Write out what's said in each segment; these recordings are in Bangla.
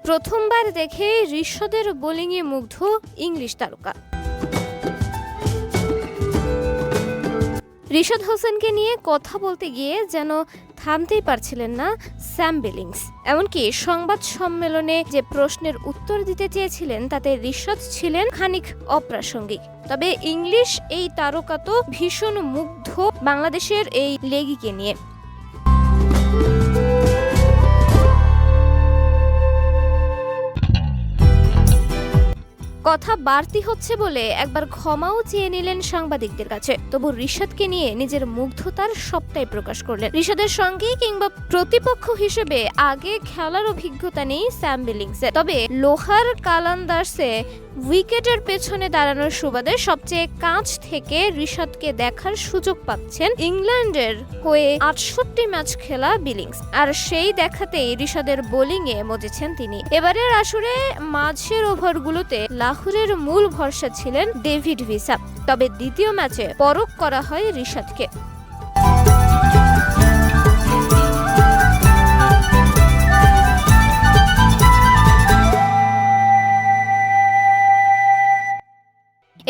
প্রথমবার দেখে ঋষদের বোলিংয়ে মুগ্ধ ইংলিশ তারকা। ঋষদ হোসেনকে নিয়ে কথা বলতে গিয়ে যেন থামতেই পারছিলেন না স্যাম বিলিংস। এমনকি সংবাদ সম্মেলনে যে প্রশ্নের উত্তর দিতে চেয়েছিলেন তাতে ঋষদ ছিলেন খানিক অপ্রাসঙ্গিক। তবে ইংলিশ এই তারকা তো ভীষণ মুগ্ধ বাংলাদেশের এই লেগিকে নিয়ে। কথা বাড়তি হচ্ছে বলে একবার ক্ষমাও চেয়ে নিলেন সাংবাদিকদের কাছে। তবু ঋষদকে নিয়ে নিজের মুগ্ধতার সবটাই প্রকাশ করলেন। ঋষদের সঙ্গে কিংবা প্রতিপক্ষ হিসেবে আগে খেলার অভিজ্ঞতা নেই স্যাম বিলিংসের, তবে লোহার কালান্দার্সে উইকেটের পেছনে দাঁড়ানোর সুবাদে সবচেয়ে কাছ থেকে ঋষদকে দেখার সুযোগ পাচ্ছেন ইংল্যান্ডের হয়ে 68 ম্যাচ খেলা বিলিংস। আর সেই দেখাতেই ঋষদের বোলিংয়ে মজেছেন তিনি। এবারের আসরে মাঝের ওভারগুলোতে লাহোরের মূল ভরসা ছিলেন ডেভিড ভিসা, তবে দ্বিতীয় ম্যাচে পরখ করা হয় ঋষদকে।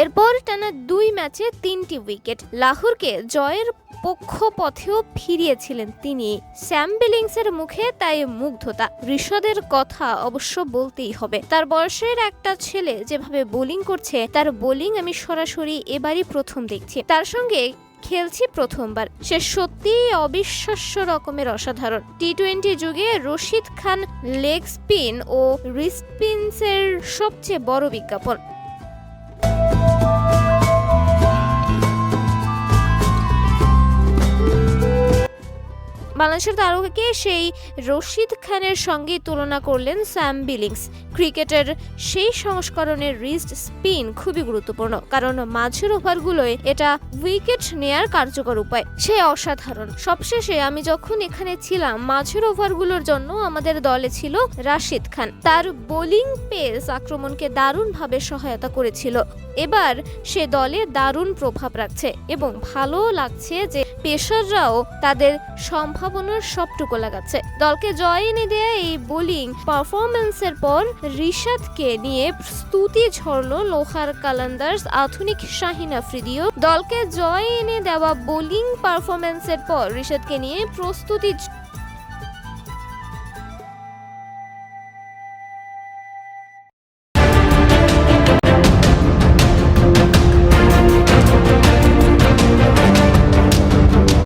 এরপর টানা 2 ম্যাচে 3টি উইকেট, লাহোরকে জয়ের পথেও ফিরিয়েছিলেন তিনি। স্যাম বিলিংসের মুখে তাই মুগ্ধতা। ঋষদের কথা অবশ্য বলতেই হবে। তার বয়সের একটা ছেলে যেভাবে বোলিং করছে, তার বোলিং আমি সরাসরি এবারই প্রথম দেখছি। তার সঙ্গে খেলছি প্রথমবার। সে সত্যিই অবিশ্বাস্য রকমের অসাধারণ। টি-20 যুগে রশিদ খান লেগ স্পিন ও রিস্ট স্পিনসের সবচেয়ে বড় বিজ্ঞাপন। বাংলাদেশের তারকাকে সেই রশিদ খানের সঙ্গে তুলনা করলেন স্যাম বিলিংস। ক্রিকেটের সেই সংস্করণের রিস্ট স্পিন খুবই গুরুত্বপূর্ণ, কারণ মাঝের ওভারগুলোয় এটা উইকেট নেয়ার কার্যকর উপায়। সে অসাধারণ। সবশেষে আমি যখন এখানে ছিলাম, মাঝের ওভারগুলোর জন্য আমাদের দলে ছিল রাশিদ খান। তার বোলিং পেস আক্রমণকে দারুণভাবে সহায়তা করেছিল। এবার সে দলে দারুণ প্রভাব রাখছে এবং ভালো লাগছে যে পেসাররাও তাদের সম্ভাবনার সবটুকু লাগাচ্ছে। দলকে জয় এনে দেয়া এই বোলিং পারফরম্যান্সের পর ঋষদকে নিয়ে স্তুতি ঝরল লোহার কালান্দার্স আধুনিক শাহিন আফ্রিদিও। দলকে জয় এনে দেওয়া বোলিং পারফরম্যান্সের পর ঋষদকে নিয়ে প্রস্তুতি